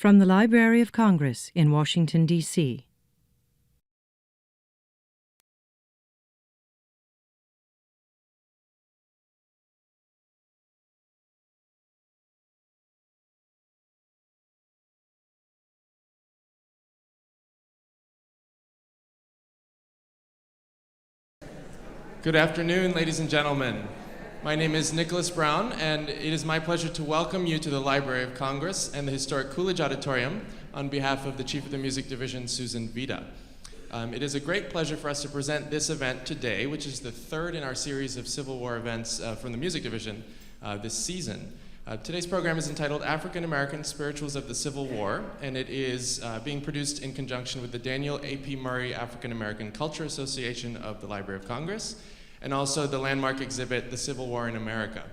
From the Library of Congress in Washington, D.C. Good afternoon, ladies and gentlemen. My name is Nicholas Brown, and it is my pleasure to welcome you to the Library of Congress and the historic Coolidge Auditorium on behalf of the Chief of the Music Division, Susan Vida. It is a great pleasure for us to present this event today, which is the third in our series of Civil War events from the Music Division this season. Today's program is entitled African American Spirituals of the Civil War, and it is being produced in conjunction with the Daniel A.P. Murray African American Culture Association of the Library of Congress, and also the landmark exhibit, The Civil War in America.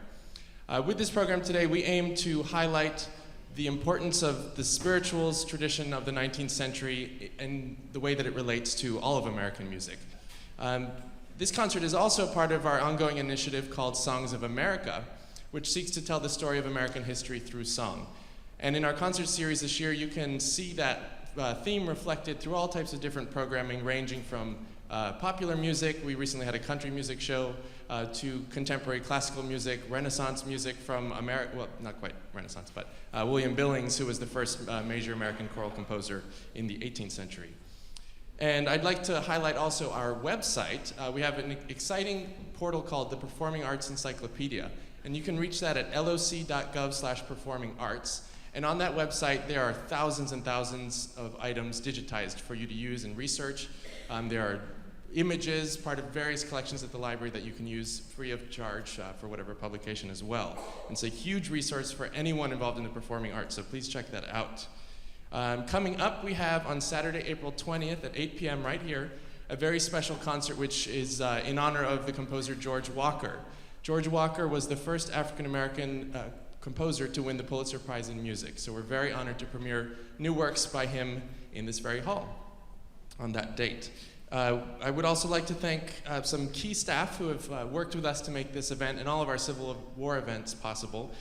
With this program today, we aim to highlight the importance of the spirituals tradition of the 19th century and the way that it relates to all of American music. This concert is also part of our ongoing initiative called Songs of America, which seeks to tell the story of American history through song. And in our concert series this year, you can see that theme reflected through all types of different programming, ranging from popular music. We recently had a country music show, to contemporary classical music, Renaissance music from America, well, not quite Renaissance, but William Billings, who was the first major American choral composer in the 18th century. And I'd like to highlight also our website. We have an exciting portal called the Performing Arts Encyclopedia, and you can reach that at loc.gov/performingarts. And on that website, there are thousands and thousands of items digitized for you to use and research. There are images, part of various collections at the library that you can use free of charge for whatever publication as well. And it's a huge resource for anyone involved in the performing arts, so please check that out. Coming up, we have on Saturday, April 20th at 8 p.m. right here, a very special concert which is in honor of the composer George Walker. George Walker was the first African-American composer to win the Pulitzer Prize in Music, so we're very honored to premiere new works by him in this very hall on that date. I would also like to thank some key staff who have worked with us to make this event and all of our Civil War events possible.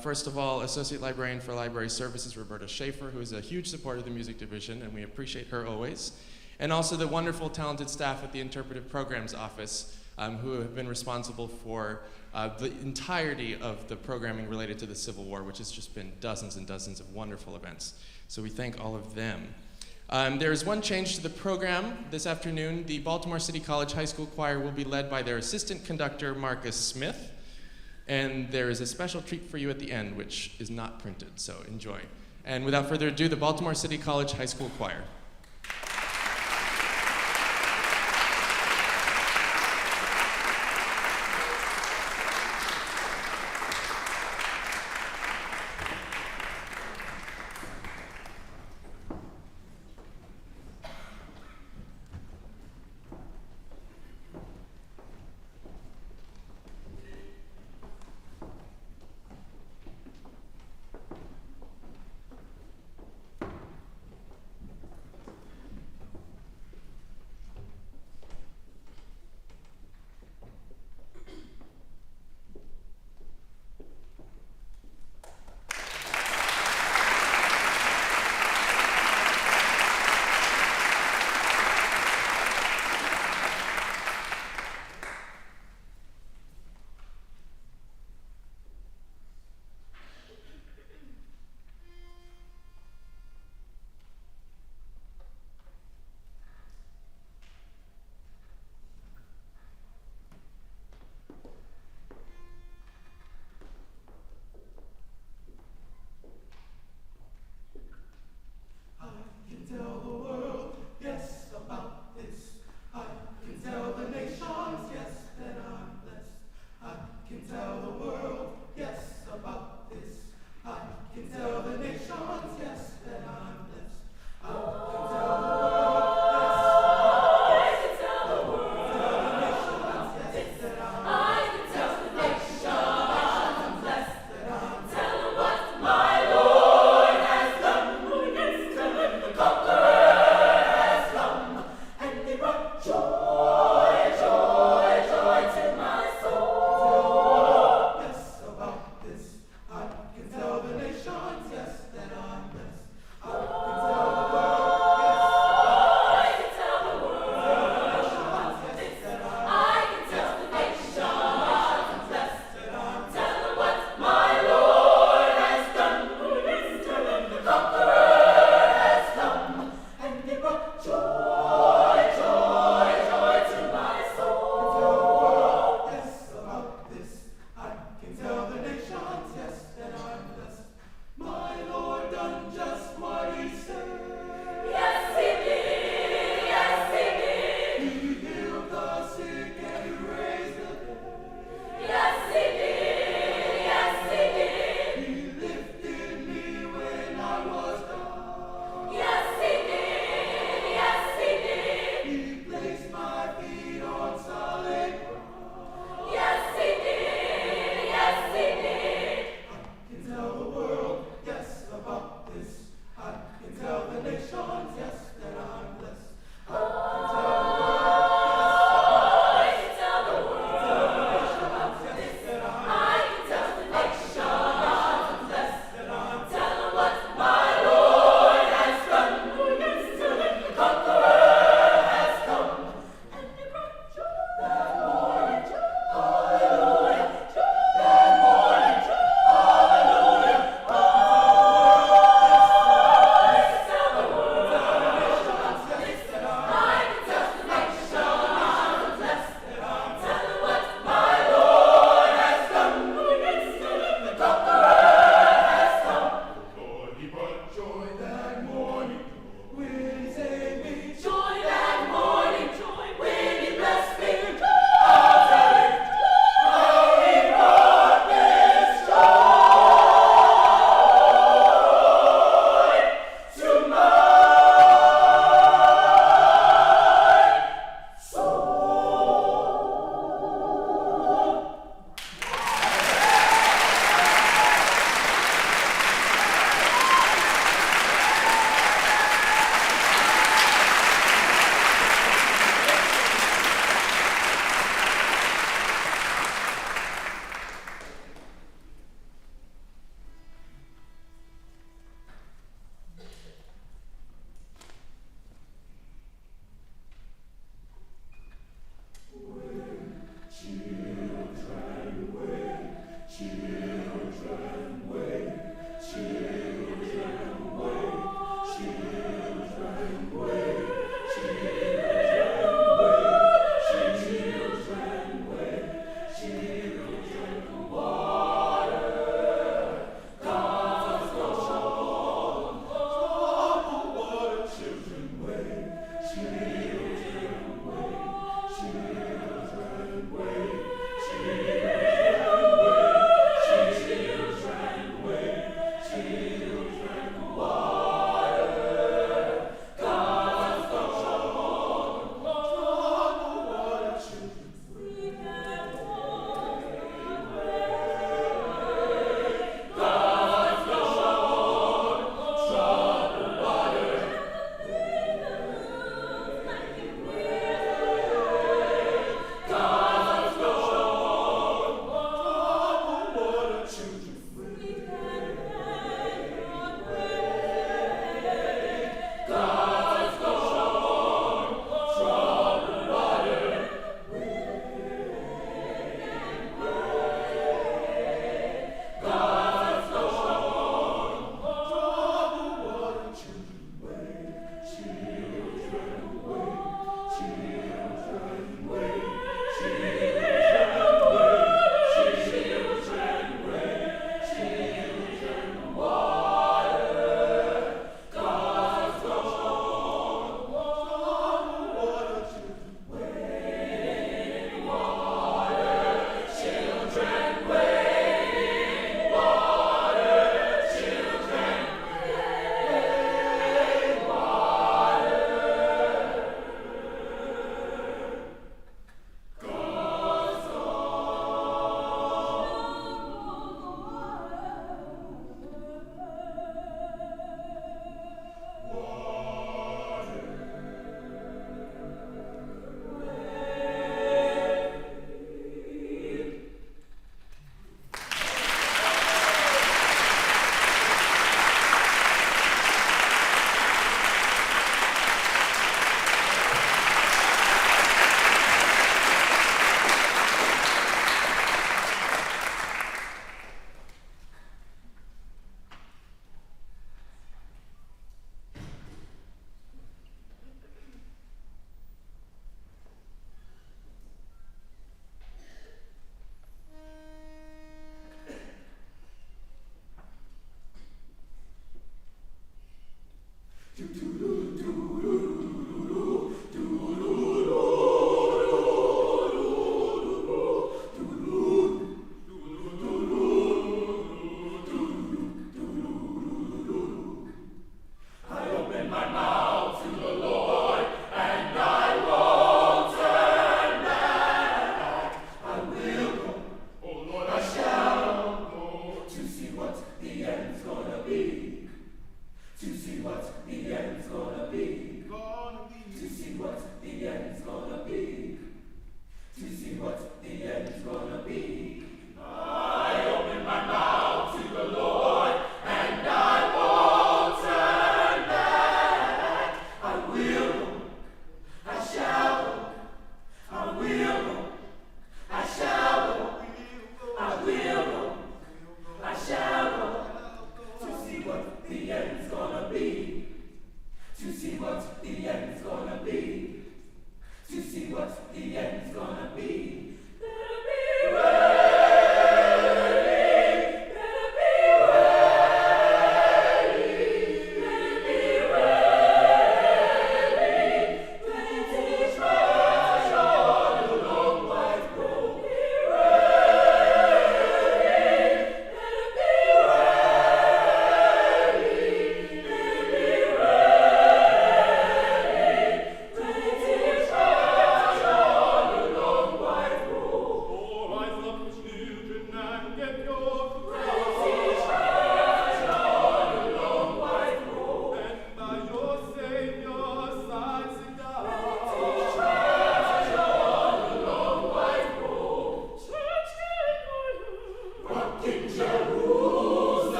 First of all, Associate Librarian for Library Services, Roberta Schaefer, who is a huge supporter of the Music Division, and we appreciate her always. And also the wonderful, talented staff at the Interpretive Programs Office, who have been responsible for the entirety of the programming related to the Civil War, which has just been dozens and dozens of wonderful events. So we thank all of them. There is one change to the program this afternoon. The Baltimore City College High School Choir will be led by their assistant conductor, Marcus Smith. And there is a special treat for you at the end, which is not printed, so enjoy. And without further ado, the Baltimore City College High School Choir.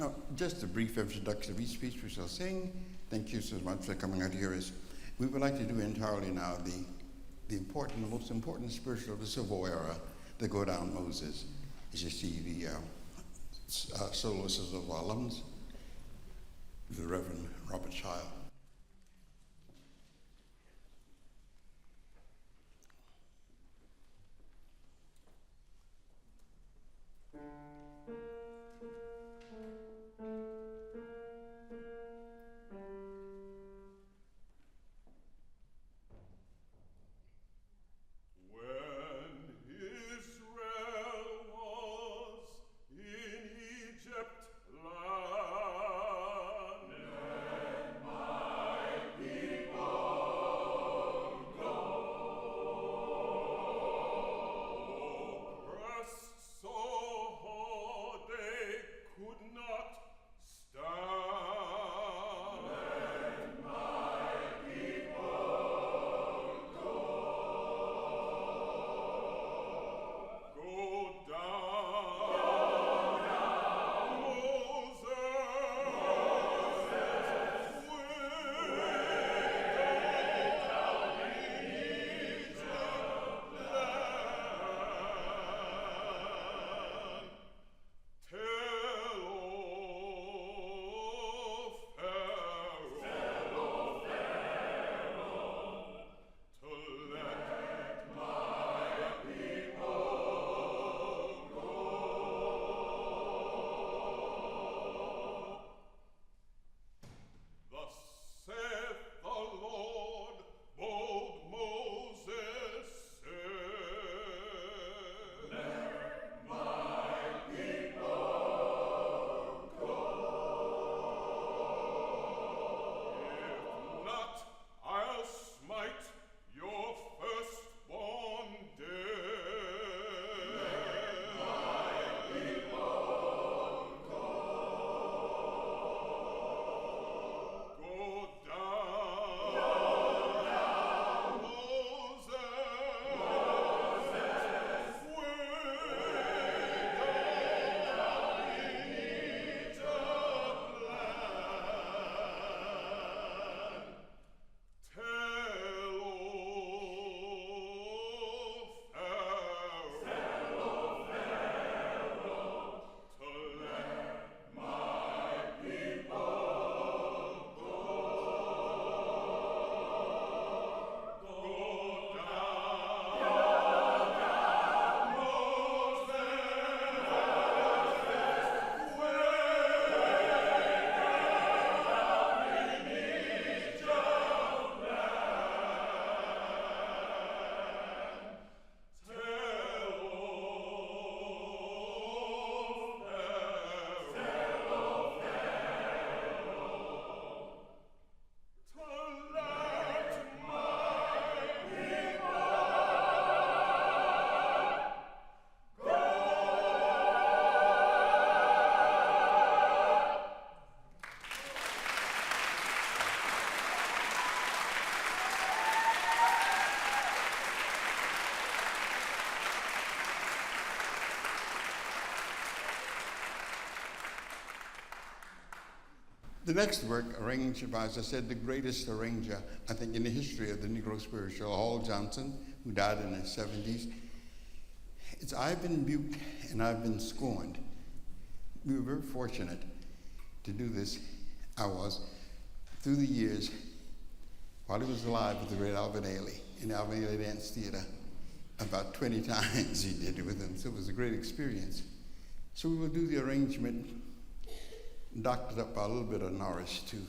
Now, just a brief introduction of each speech we shall sing. Thank you so much for coming out here. We would like to do entirely now the most important spiritual of the Civil Era, the Go Down Moses. As you see, the soloists of our alums, the Reverend Robert Child. The next work, arranged by, as I said, the greatest arranger, I think, in the history of the Negro spiritual, Hall Johnson, who died in the 70s. It's I've been rebuked and I've been scorned. We were very fortunate to do this. I was, through the years, while he was alive with the great Alvin Ailey in the Alvin Ailey Dance Theater. About 20 times he did it with him, so it was a great experience. So we will do the arrangement, doctored up by a little bit of Norris, too.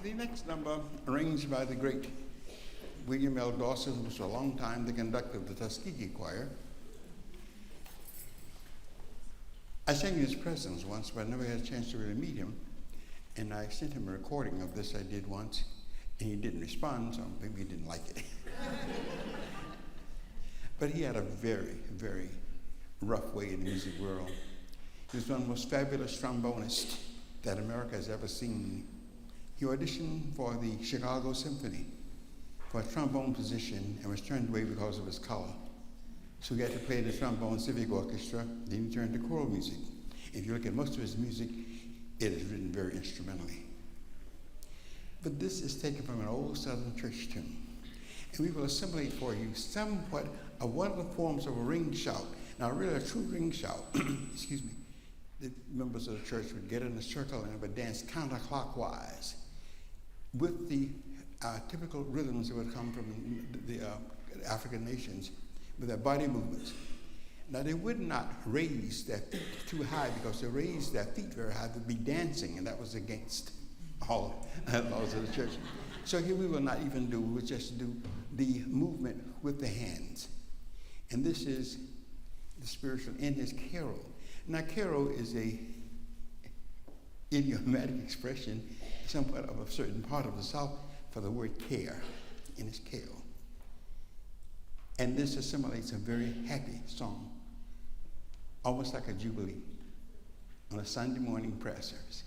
The next number, arranged by the great William L. Dawson, who was for a long time the conductor of the Tuskegee Choir. I sang in his presence once, but I never had a chance to really meet him. And I sent him a recording of this I did once, and he didn't respond, so maybe he didn't like it. But he had a very, very rough way in the music world. He was one of the most fabulous trombonists that America has ever seen. He auditioned for the Chicago Symphony for a trombone position and was turned away because of his color. So he had to play the trombone civic orchestra, then he turned to choral music. If you look at most of his music, it is written very instrumentally. But this is taken from an old Southern church tune. And we will assimilate for you somewhat of one of the forms of a ring shout. Now, really a true ring shout, excuse me, the members of the church would get in a circle and would dance counterclockwise with the typical rhythms that would come from the African nations with their body movements. Now, they would not raise their feet too high, because to raise their feet very high would be dancing, and that was against all laws of the church. So here we will not even do, we'll just do the movement with the hands. And this is the spiritual in his carol. Now, carol is a idiomatic expression, somewhat of a certain part of the South, for the word care in his carol. And this assimilates a very happy song, almost like a jubilee on a Sunday morning prayer service.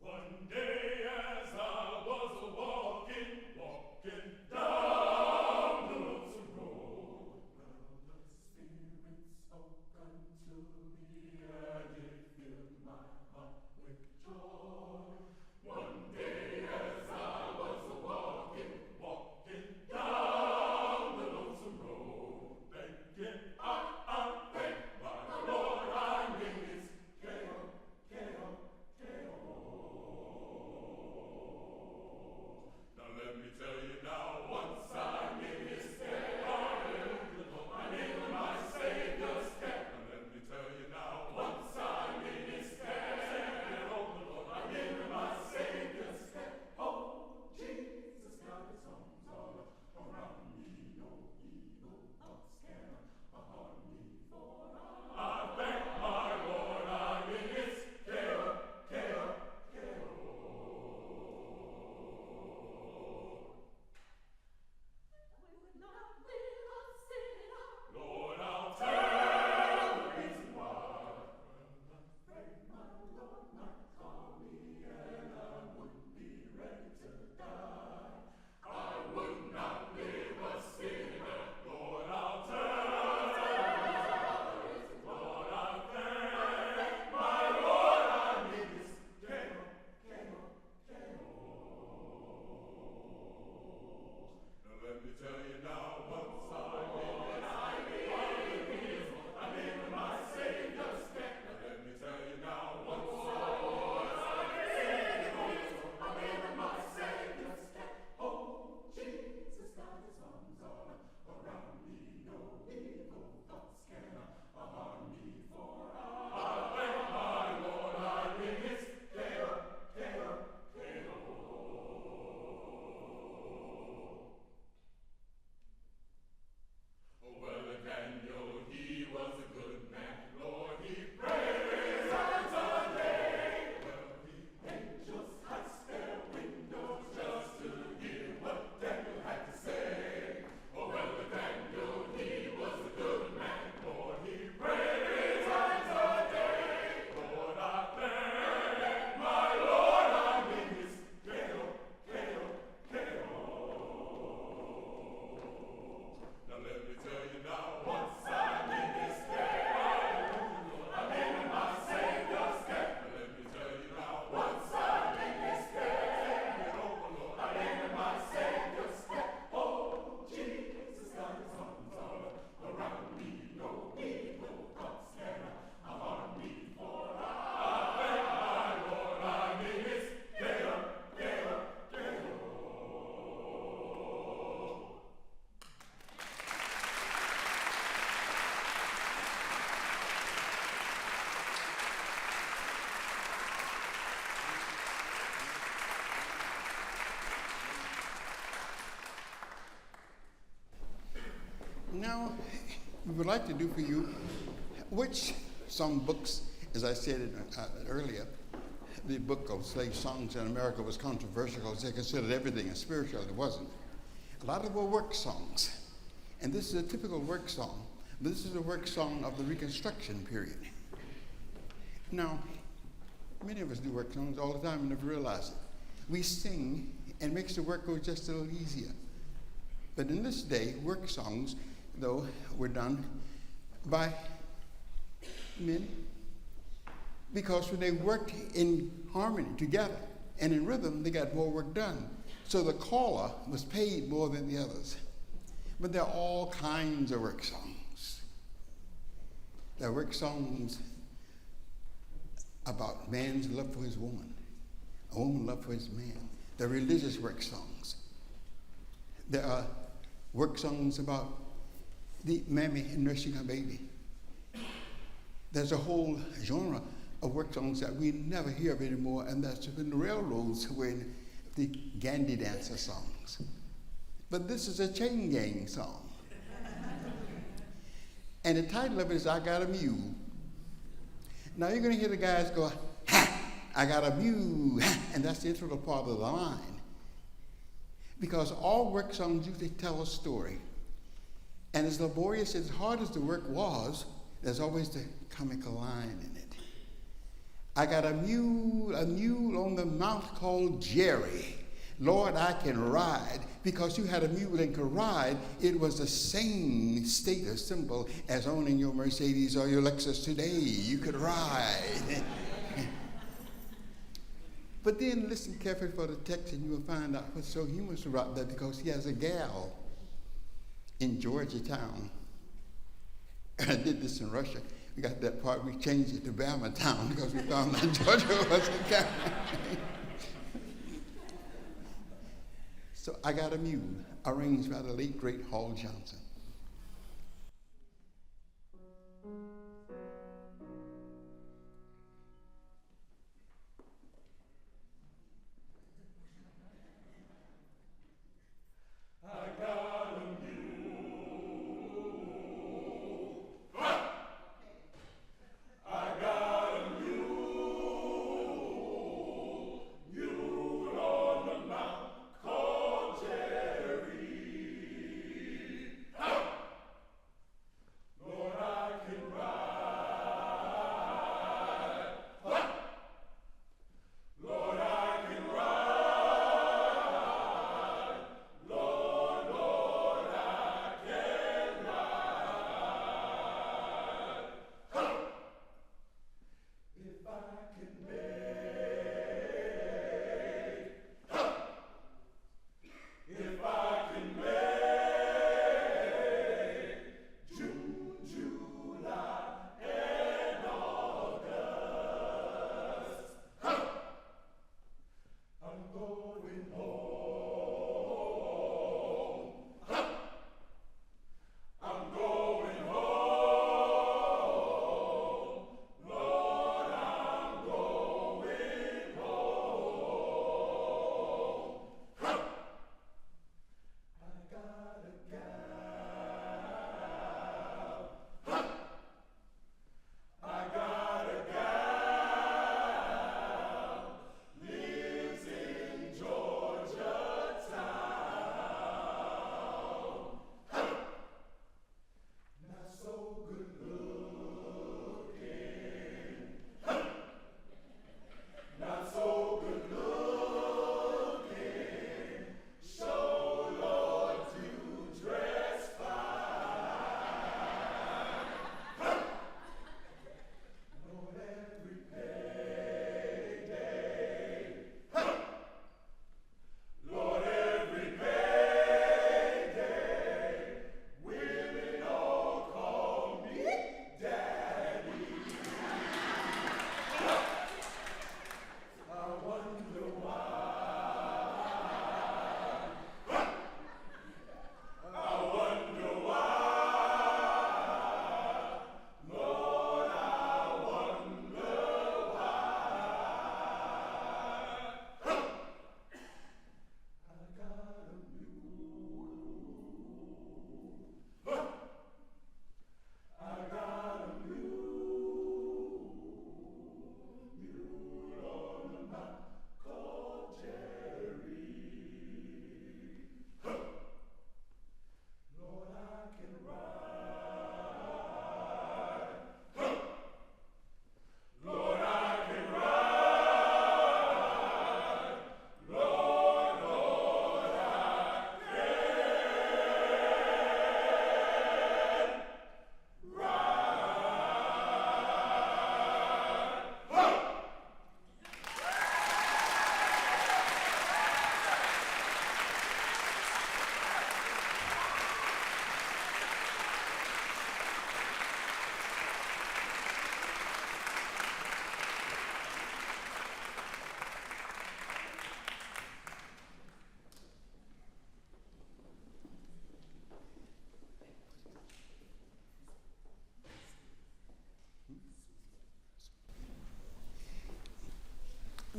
One day as I was Now, we would like to do for you, which some books, as I said earlier, the book of slave songs in America was controversial because they considered everything as spiritual. It wasn't. A lot of them were work songs. And this is a typical work song. This is a work song of the Reconstruction period. Now, many of us do work songs all the time and never realize it. We sing and it makes the work go just a little easier. But in this day, work songs, though, were done by men because when they worked in harmony together and in rhythm, they got more work done. So the caller was paid more than the others. But there are all kinds of work songs. There are work songs about man's love for his woman, a woman's love for his man. There are religious work songs. There are work songs about the mammy nursing her baby. There's a whole genre of work songs that we never hear of anymore, and that's when the railroads were in the Gandhi dancer songs. But this is a chain gang song. And the title of it is I Got a Mule. Now you're going to hear the guys go, ha, I got a mule, and that's the integral part of the line. Because all work songs usually tell a story. And as laborious, as hard as the work was, there's always the comical line in it. I got a mule on the mount called Jerry. Lord, I can ride. Because you had a mule and could ride, it was the same status symbol as owning your Mercedes or your Lexus today. You could ride. But then listen carefully for the text and you will find out what's so humorous about that, because he has a gal in Georgetown. I did this in Russia. We got that part, we changed it to Bama Town because we found that Georgia was a county. So I Got a Mule, arranged by the late, great Hall Johnson.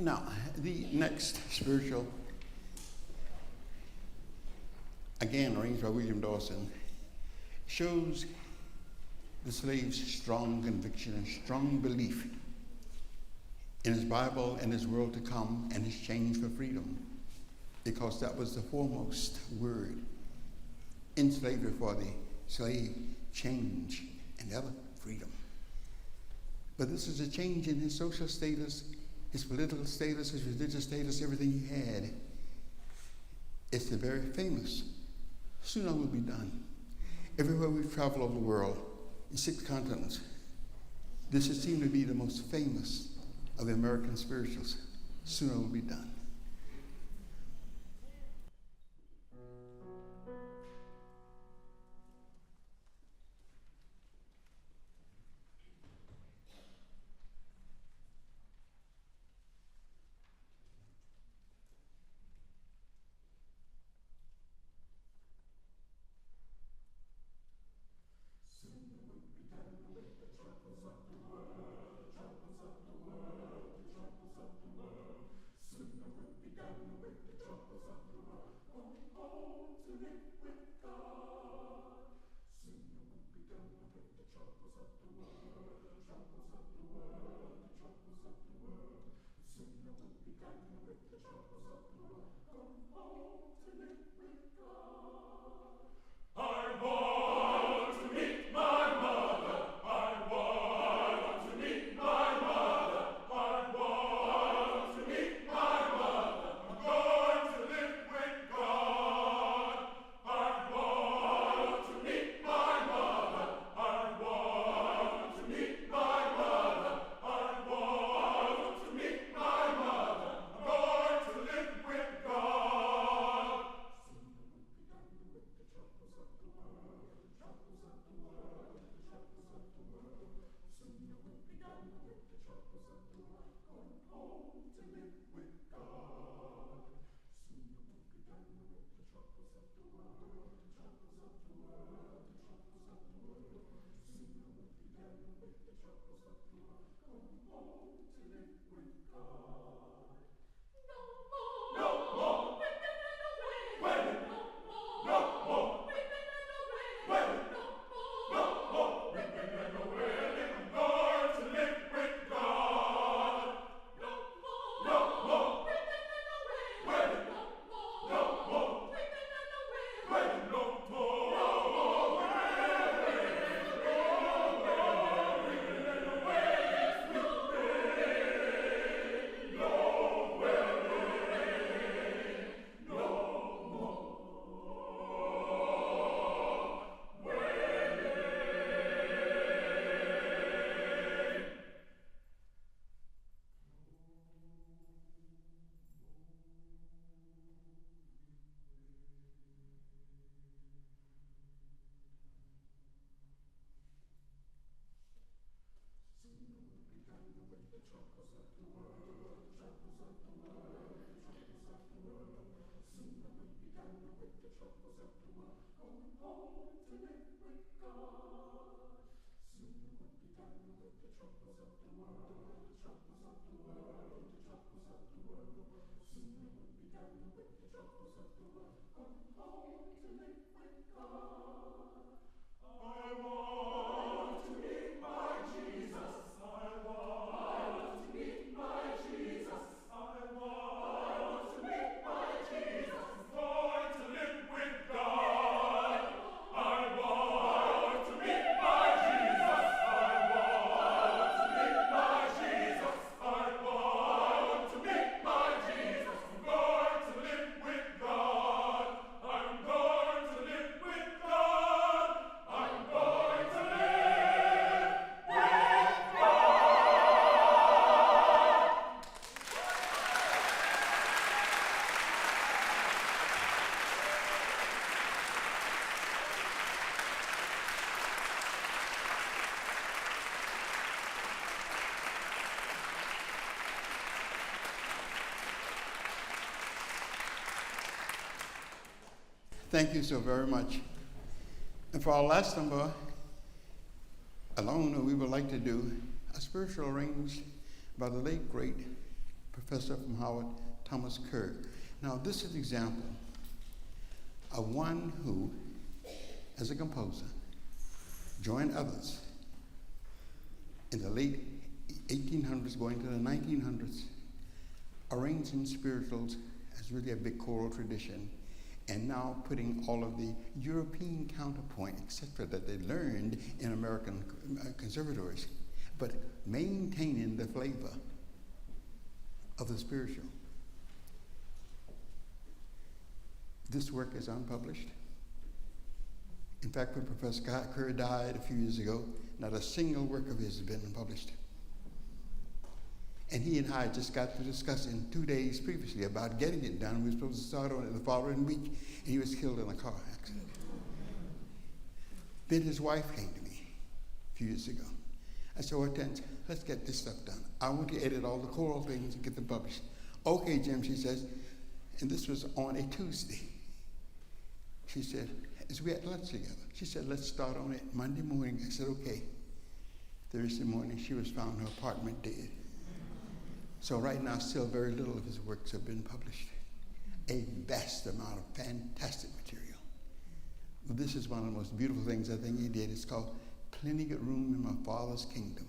Now, the next spiritual, again arranged by William Dawson, shows the slave's strong conviction and strong belief in his Bible and his world to come and his change for freedom, because that was the foremost word in slavery for the slave: change and ever freedom. But this is a change in his social status, his political status, his religious status, everything he had. It's the very famous, soon I will be done. Everywhere we've traveled over the world, in 6 continents, this has seemed to be the most famous of the American spirituals. Soon I will be done. Thank you so very much. And for our last number, alone, we would like to do a spiritual arranged by the late, great professor from Howard, Thomas Kerr. Now, this is an example of one who, as a composer, joined others in the late 1800s, going to the 1900s, arranging spirituals as really a big choral tradition, and now putting all of the European counterpoint, etc., that they learned in American conservatories, but maintaining the flavor of the spiritual. This work is unpublished. In fact, when Professor Kerr died a few years ago, not a single work of his has been published. And he and I just got to discussing 2 days previously about getting it done. We were supposed to start on it the following week, and he was killed in a car accident. Then his wife came to me a few years ago. I said, Hortense, let's get this stuff done. I want to edit all the choral things and get them published. Okay, Jim, she says, and this was on a Tuesday. She said, as we had lunch together, she said, let's start on it Monday morning. I said, okay. Thursday morning, she was found in her apartment dead. So right now, still very little of his works have been published. A vast amount of fantastic material. Well, this is one of the most beautiful things I think he did. It's called Plenty Good Room in My Father's Kingdom.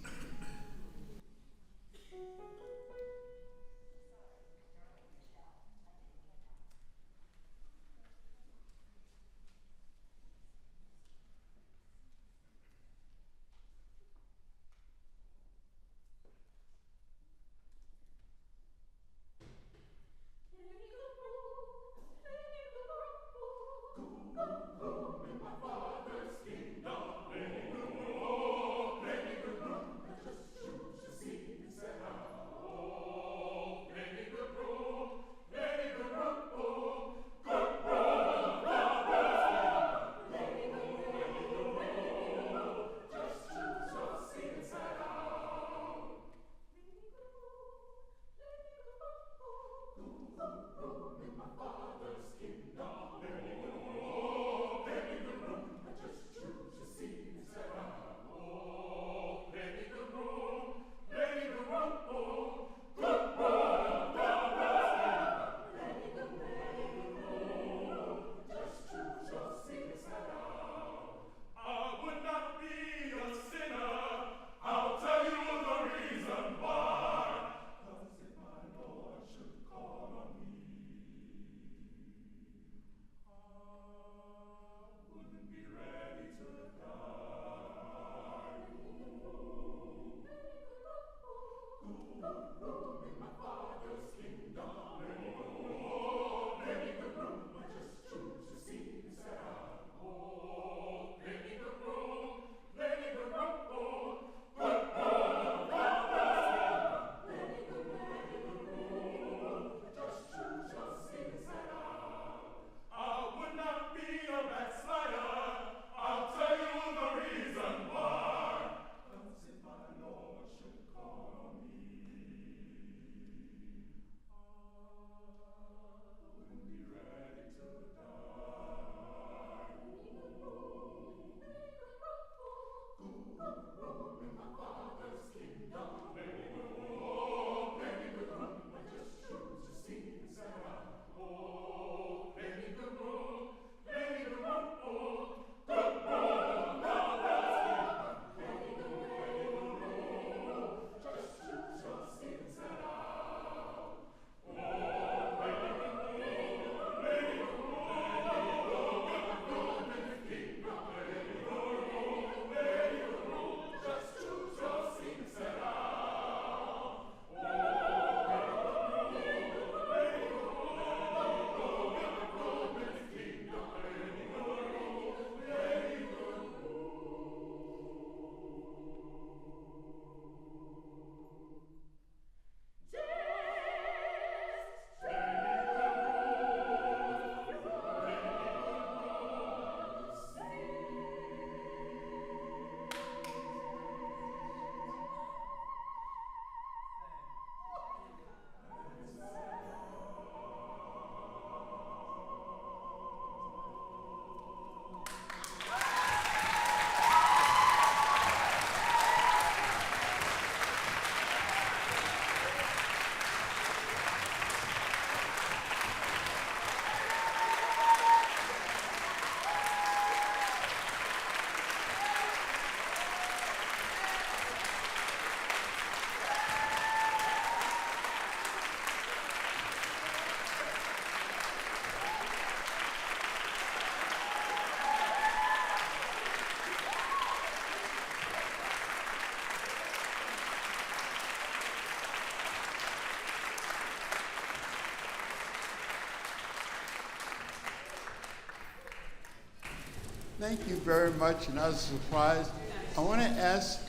Thank you very much, and I was surprised. I want to ask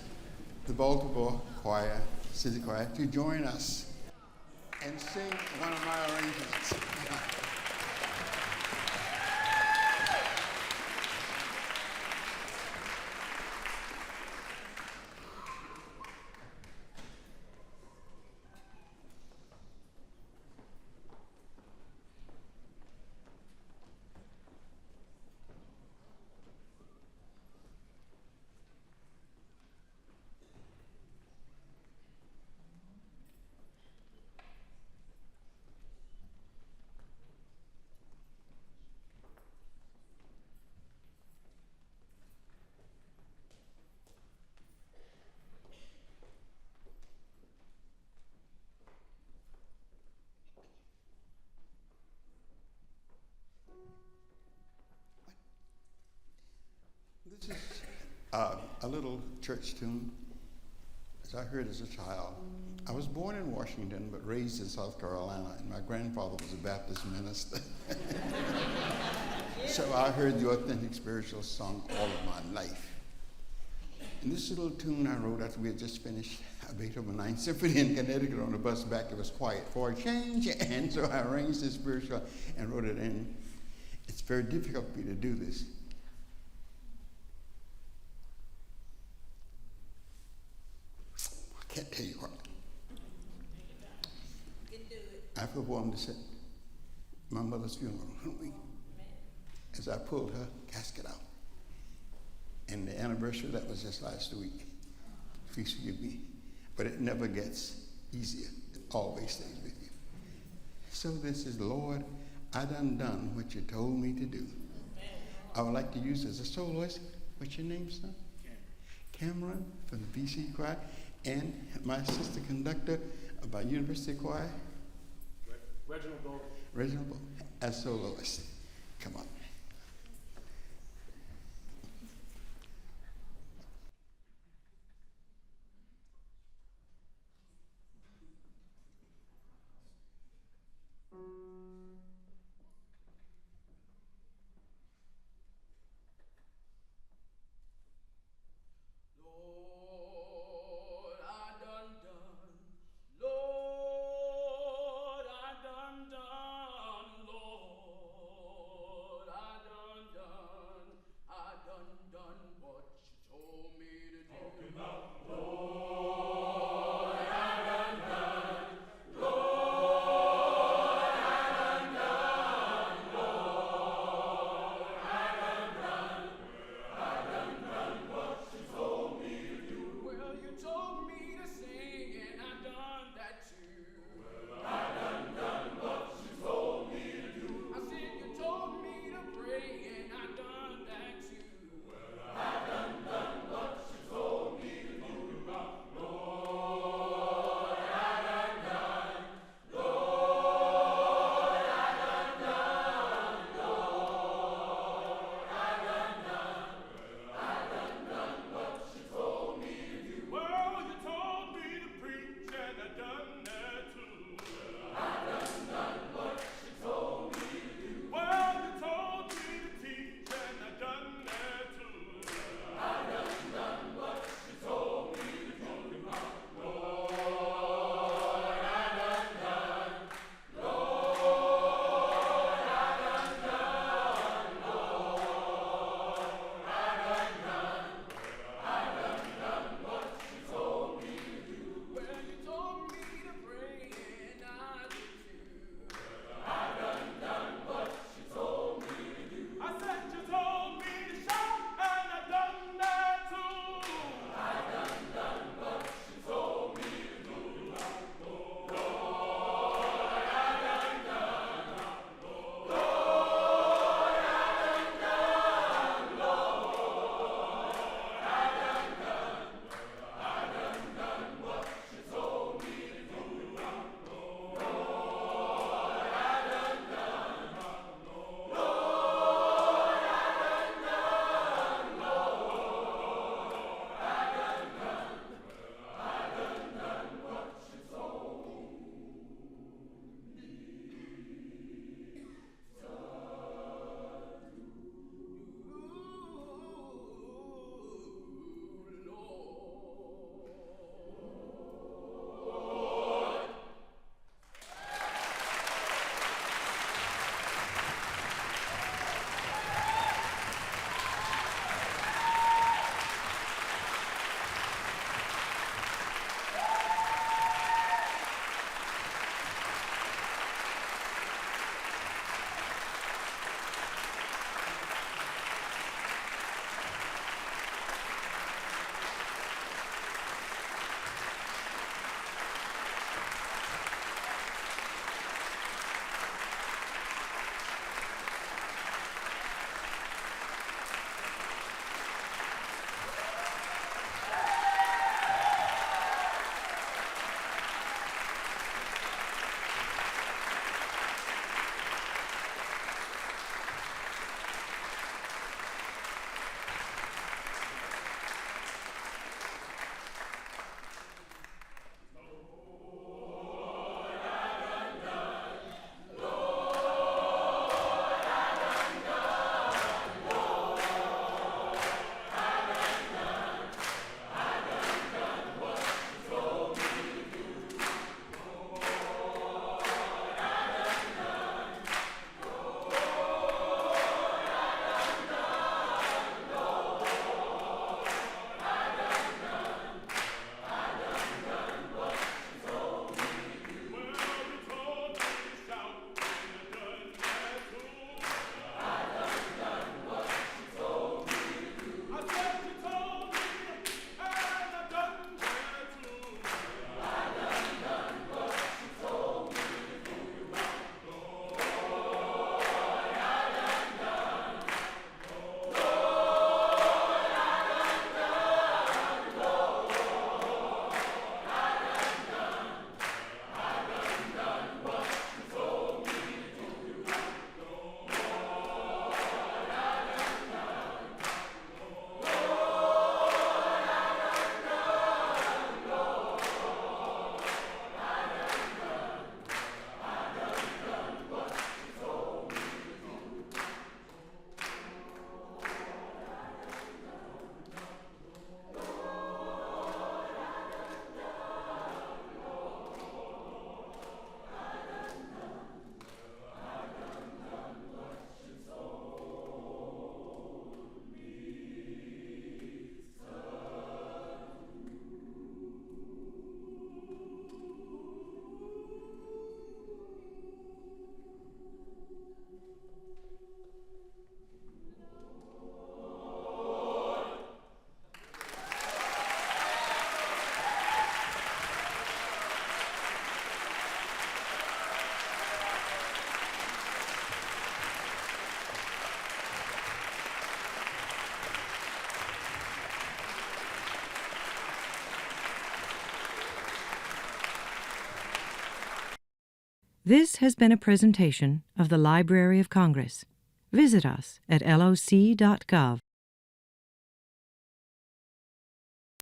the Baltimore choir, city choir, to join us and sing one of my arrangements. This is a little church tune as I heard as a child. I was born in Washington but raised in South Carolina, and my grandfather was a Baptist minister. So I heard the authentic spiritual song all of my life. And this little tune I wrote after we had just finished Beethoven Ninth Symphony in Connecticut on the bus back, it was quiet for a change, and so I arranged this spiritual and wrote it in. It's very difficult for me to do this. I can't tell you what. I performed this at my mother's funeral as I pulled her casket out. And the anniversary, that was just last week. Please forgive me. But it never gets easier. It always stays with you. So this is, Lord, I done what you told me to do. I would like to use as a soloist. What's your name, son? Cameron from the BC Choir, and my sister conductor of our University Choir, Reginald Bolt, as soloist. Come on. This has been a presentation of the Library of Congress. Visit us at loc.gov.